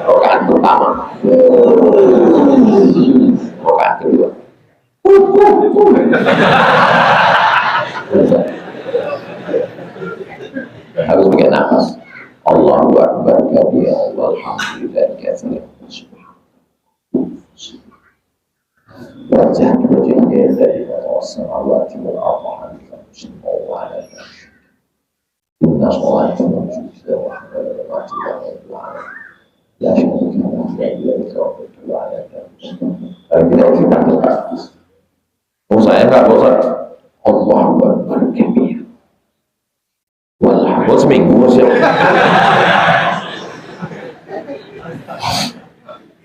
Rokaat pertama, rokaat kedua, harus pakai nafas. Allahu Akbar kabira, walhamdulillah katsira. Wajah wajahnya dari samawati wal ardi wa ala inna sholati wa nusuki wa haramati wa la syarika lahu wa la ilaha illa huwa. Oh saya enggak bosan. Allahu Akbar kabir. Walhamdulillah seminggu siap.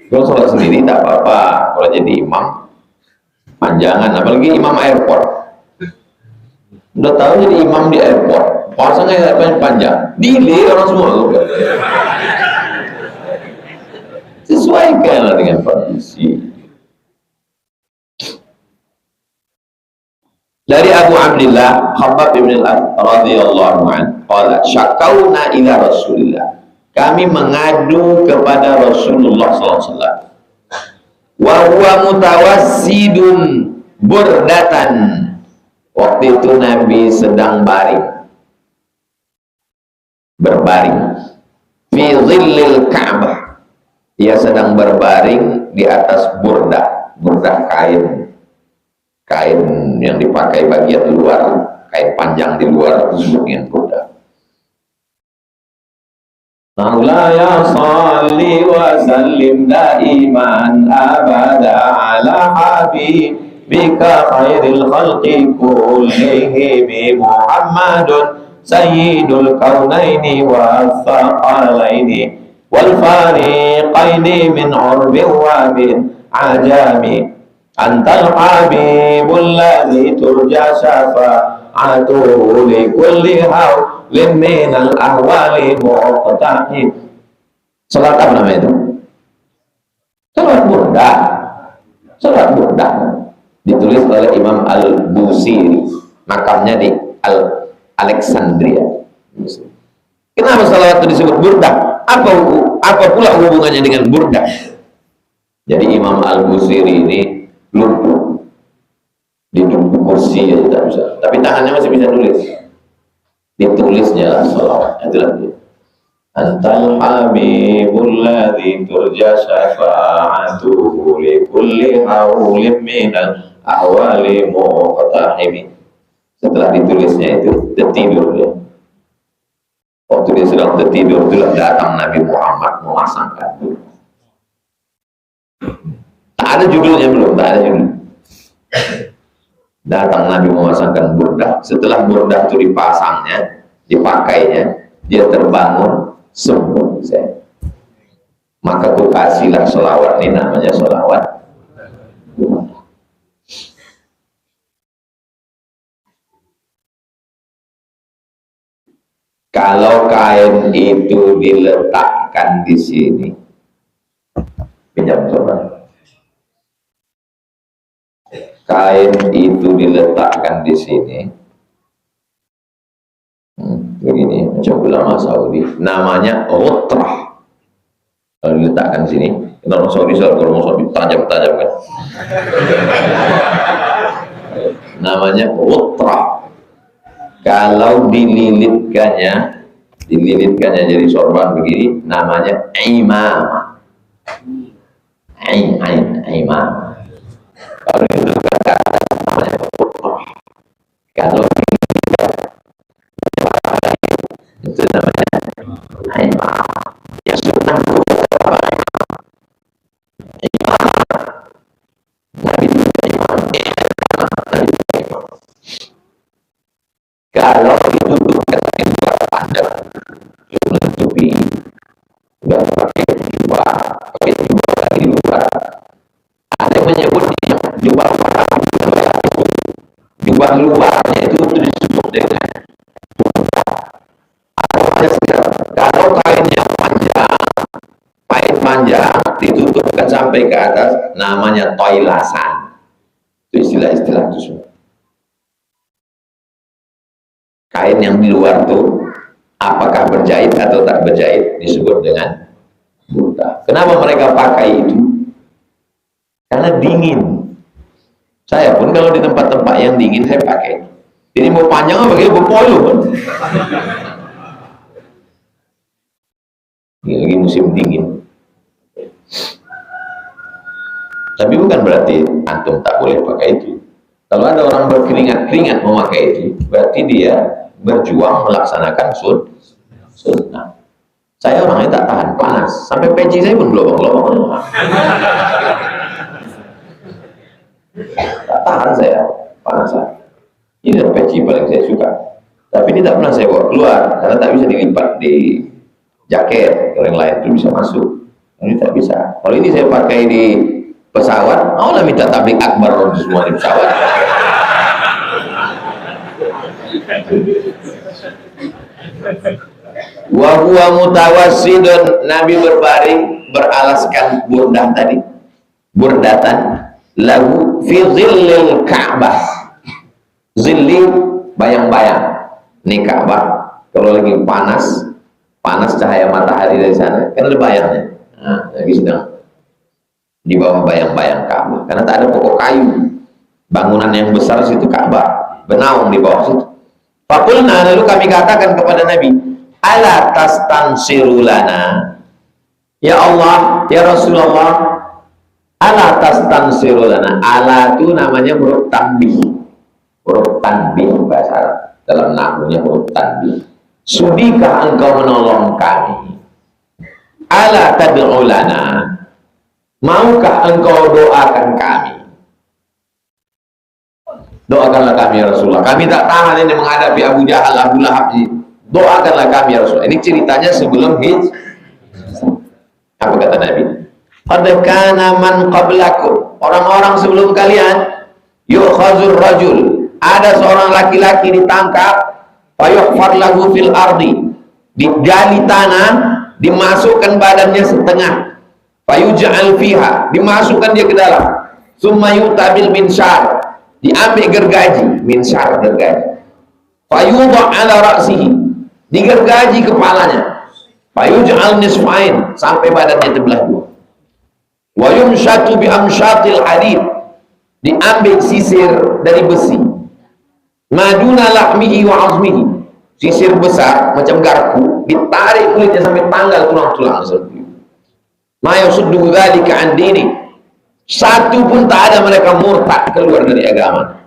Kalau sholat sendiri tak apa-apa. Kalau jadi imam panjangan, apalagi imam airport. Udah tahu jadi imam di airport, puasanya panjang, delay orang semua. Sesuaikanlah dengan kondisi. Dari Abu Abdillah Khabbab bin al-Arth radhiyallahu anhu, qala syakauna ila Rasulillah, kami mengadu kepada Rasulullah SAW. Wa huwa mutawassidun burdatan, waktu itu Nabi sedang berbaring fi dhillil Ka'bah, dia sedang berbaring di atas burdah kain yang dipakai bagian luar, kain panjang di luar disebut dengan burdah. Allah ya salli wa sallim daiman abada bika khairil khalqi kullihim Muhammadun sayyidul kaunaini wa thaqalaini wal fariqaini min urbin wa min ajami antal habibul ladzi turja syafa'atuhu li kulli hawlin minal ahwali muqtahid. Salat apa namanya itu? Salat burda. Salat burda ditulis oleh Imam Al-Busiri, makamnya di Alexandria. Kenapa salawat itu disebut burda? Apa pula hubungannya dengan burda? Jadi Imam Al-Busiri ini lumpuh, duduk kursi ya tidak bisa, tapi tangannya masih bisa nulis. Ditulisnya lah salawat. Itulah dia. Antal habibul ladzi turja syafa'atuhu li kulli haulin minal ahwali muqtahimi. Setelah ditulisnya itu tertidur dia. Waktu dia sedang tertidur itulah datang Nabi Muhammad memasangkan. Tak ada judulnya belum, tak ada judul. Datang Nabi memasangkan burdah. Setelah burdah itu dipasangnya, dipakainya, dia terbangun sembuh. Maka ku kasihlah sholawat ini, namanya sholawat. Kalau kain itu diletakkan di sini, pinjam coba. Kain itu diletakkan di sini, begini, macam ulama Saudi, namanya utrah. Kalau diletakkan di sini, orang Saudi tajam-tajam kan. Namanya utrah. Kalau dililitkannya jadi sorban begini, namanya imamah. Imamah. Kalau dililitkan namanya utrah. Kalau itu namanya imamah. Ya sunnah Nabi imam. Kalau ditutup dengan panjang, menutupi, nggak pakai jubah di luar. Ada yang menyebutnya jubah luarnya itu disebut dengan kalau kainnya panjang ditutupkan sampai ke atas, namanya toilasan. Itu istilah-istilah itu semua. Kain yang di luar itu apakah berjahit atau tak berjahit disebut dengan burda. Kenapa mereka pakai itu? Karena dingin. Saya pun kalau di tempat-tempat yang dingin saya pakai. Ini mau panjang apa kayak berpolo kan? Ini lagi musim dingin. Tapi bukan berarti antum tak boleh pakai itu. Kalau ada orang berkeringat-keringat memakai itu, berarti dia berjuang melaksanakan sunnah. Saya orangnya tak tahan panas, sampai peci saya pun gelobang-gelobang. Tak tahan saya panasan. Ini peci paling saya suka. Tapi ini tak pernah saya bawa keluar karena tak bisa dilipat di jaket. Orang lain itu bisa masuk. Ini tak bisa. Kalau ini saya pakai di pesawat, Allah minta tablik akbar semua di pesawat. Wa huwa mutawassidun, Nabi berbaring beralaskan burdah tadi, burdatan lahu fi zillil Ka'bah. Zilli bayang-bayang. Ini Ka'bah kalau lagi panas cahaya matahari dari sana kan ada bayangnya. Nah, lagi sedang di bawah bayang-bayang Ka'bah karena tak ada pokok kayu. Bangunan yang besar situ Ka'bah, benaung di bawah situ. Faqulna, lalu kami katakan kepada Nabi, ala tastansiru lana, ya Allah, ya Rasulullah, ala tastansiru lana. Ala itu namanya huruf tanbih bahasa Arab, dalam nahwunya huruf tanbih. Sudikah engkau menolong kami? Ala tad'u lana, maukah engkau doakan kami? Doakanlah kami ya Rasulullah, kami tak tahan ini menghadapi Abu Jahal, Abu Lahab ini. Doakanlah kami ya Rasulullah. Ini ceritanya sebelum hijrah. Apa kata Nabi? Qad kana man qablakum, orang-orang sebelum kalian, yukhazur rajul, ada seorang laki-laki ditangkap, fayuhfar lahu fil ardi, digali tanah, dimasukkan badannya setengah, fayuj'al fiha, dimasukkan dia ke dalam, summa yutabil minsyar, diambil gergaji, minsyar gergaji, fayudha ala ra'sihi, digergaji kepalanya, fayuj'al nisfain, sampai badannya terbelah dua, wa yumshatu bi amshatil hadid, diambil sisir dari besi, maduna lahmihi wa azmihi, sisir besar macam garpu, ditarik kulitnya sampai tanggal tulang-tulang. Ma yasuddu dzalika an dini, satu pun tak ada mereka murtad keluar dari agama.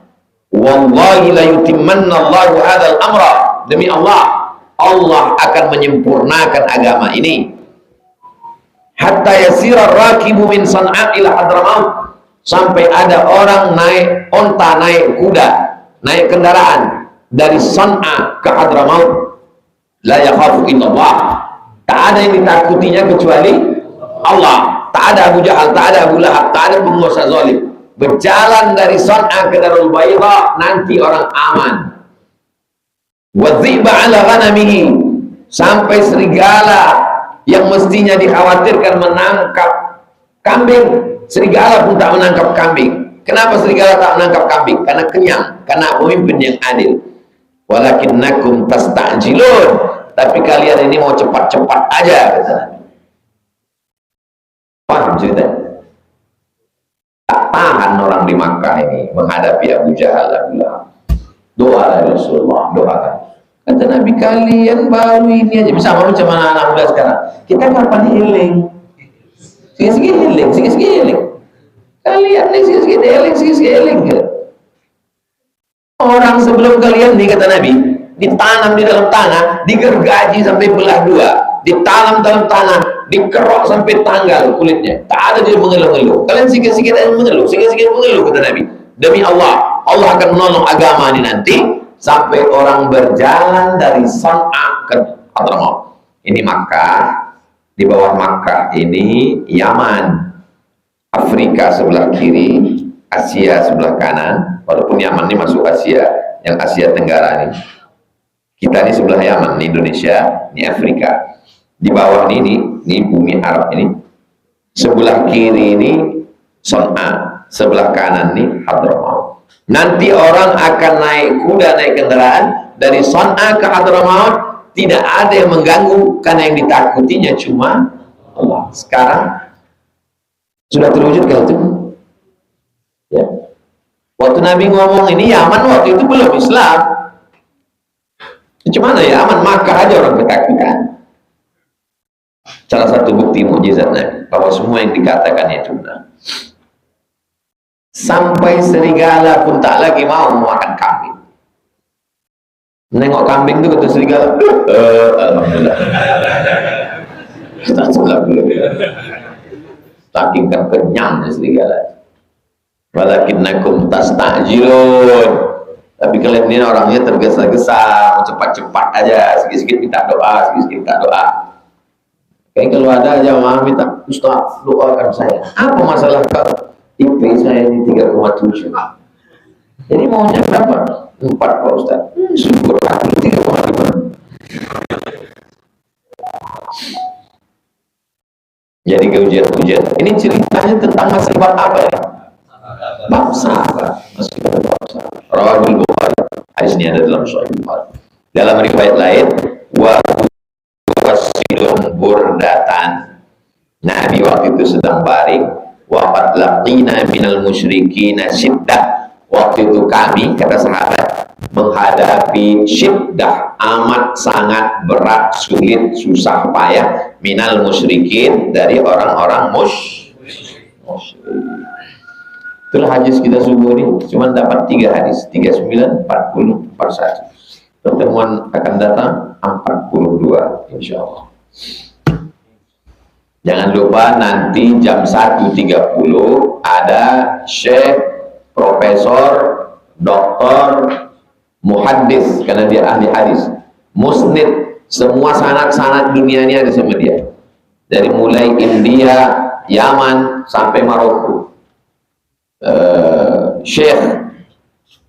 Wallahi la yutimmanna Allahu hadzal amra, demi Allah, Allah akan menyempurnakan agama ini. Hatta yasira rakibu min San'a ila Hadramaut, sampai ada orang naik onta, naik kuda, naik kendaraan dari San'a ke Hadramaut, la yakhafu illallah, tak ada yang ditakutinya kecuali Allah. Tak ada Abu Jahal, tak ada Abu Lahab, tak ada penguasa zalim. Berjalan dari San'a ke Darul Bayda, nanti orang aman. Wa dhiba ala ghanamihi, sampai serigala yang mestinya dikhawatirkan menangkap kambing, serigala pun tak menangkap kambing. Kenapa serigala tak menangkap kambing? Karena kenyang, karena pemimpin yang adil. Walakinnakum tasta'jilun, tapi kalian ini mau cepat-cepat aja, kata Nabi. Paham ceritanya? Tak tahan orang di Makkah ini menghadapi Abu Jahal, Abu Lahab. Doa dari Rasulullah, doakan. Kata Nabi, kalian baru ini aja bisa macam mana anak muda sekarang. Kita kapan healing? Sikit-sikit healing, sikit-sikit healing. Kalian nih sikit-sikit healing, sikit-sikit healing. Orang sebelum kalian nih, kata Nabi, ditanam di dalam tanah, digergaji sampai belah dua, ditanam dalam tanah, dikerok sampai tanggal kulitnya. Tak ada dia mengeluh-ngeluh. Kalian sikit-sikit aja mengeluh, sikit-sikit mengeluh, kata Nabi. Demi Allah, Allah akan menolong agama ini nanti, sampai orang berjalan dari San'a ke Hadramaut. Ini Makkah, di bawah Makkah ini Yaman, Afrika sebelah kiri, Asia sebelah kanan. Walaupun Yaman ini masuk Asia, yang Asia Tenggara ini. Kita ini sebelah Yaman, ini Indonesia, ini Afrika. Di bawah ini bumi Arab ini. Sebelah kiri ini San'a, sebelah kanan ini Hadramaut. Nanti orang akan naik kuda, naik kendaraan dari San'a ke Hadramaut, tidak ada yang mengganggu, karena yang ditakutinya cuma Allah. Sekarang sudah terwujud kalau itu? Ya. Waktu Nabi ngomong ini, Yaman waktu itu belum Islam. Cuman Yaman, Makkah aja orang ketakutan. Salah satu bukti mukjizat Nabi bahwa semua yang dikatakan itu benar. Sampai serigala pun tak lagi mau makan kambing. Nengok kambing itu kata serigala, alhamdulillah. Saking kenyangnya serigala. Walakinnakum tasta'jilun, tapi kalian ini orangnya tergesa-gesa, cepat-cepat aja, sikit-sikit minta doa, sikit-sikit minta doa. Kayak kalau ada jamaah minta, Ustaz doakan saya. Apa masalah kau? IP saya ini 3,7. Jadi maunya berapa? 4 Pak Ustaz. Syukur aku 3,5. Jadi keujian-ujian. Ini ceritanya tentang masalah bab apa ya? Bab sahabat. Masih bab sahabat. Rawahul Bukhari. Hadis ini ada dalam Sahih Bukhari. Dalam riwayat lain, wa wasilum burdatan. Nabi waktu itu sedang baring. Wa qad laqina minal musyrikina syiddah. Waktu itu kami, kata sahabat, menghadapi syiddah, amat sangat berat, sulit, susah payah, minal musyrikin, dari orang-orang musyrik. Itulah hadis kita subuh ini, cuma dapat 3 hadis, 39, 40, 41. Pertemuan akan datang 42, insya Allah. Jangan lupa nanti jam 1.30 ada Syekh Profesor doktor, muhaddis karena dia ahli hadis, musnid, semua sanad-sanad dunia ini ada sama dia. Dari mulai India, Yaman sampai Maroko. Syekh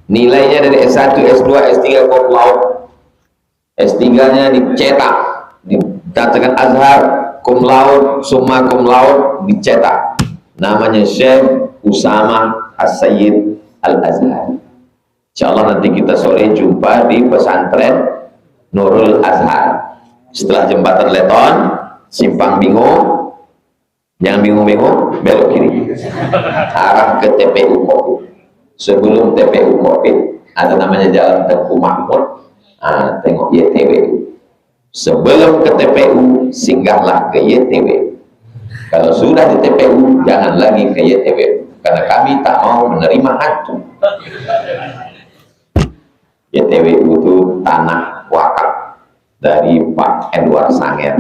nilainya dari S1, S2, S3 cum laude. S3-nya dicetak, dikatakan Azhar, cum laude, summa cum laude, dicetak. Namanya Syekh Usama As-Sayyid Al-Azhar. Insyaallah nanti kita sore jumpa di pesantren Nurul Azhar. Setelah jembatan Leton, simpang bingung, jangan bingung-bingung, belok kiri. Arah ke TPU Covid. Sebelum TPU Covid, ada namanya Jalan Tengku Mahmud. Tengok YTW. Sebelum ke TPU, singgahlah ke YTW. Kalau sudah di TPU, jangan lagi ke YTW, karena kami tak mau menerima hantu. YTW itu tanah wakaf dari Pak Edward Sanger.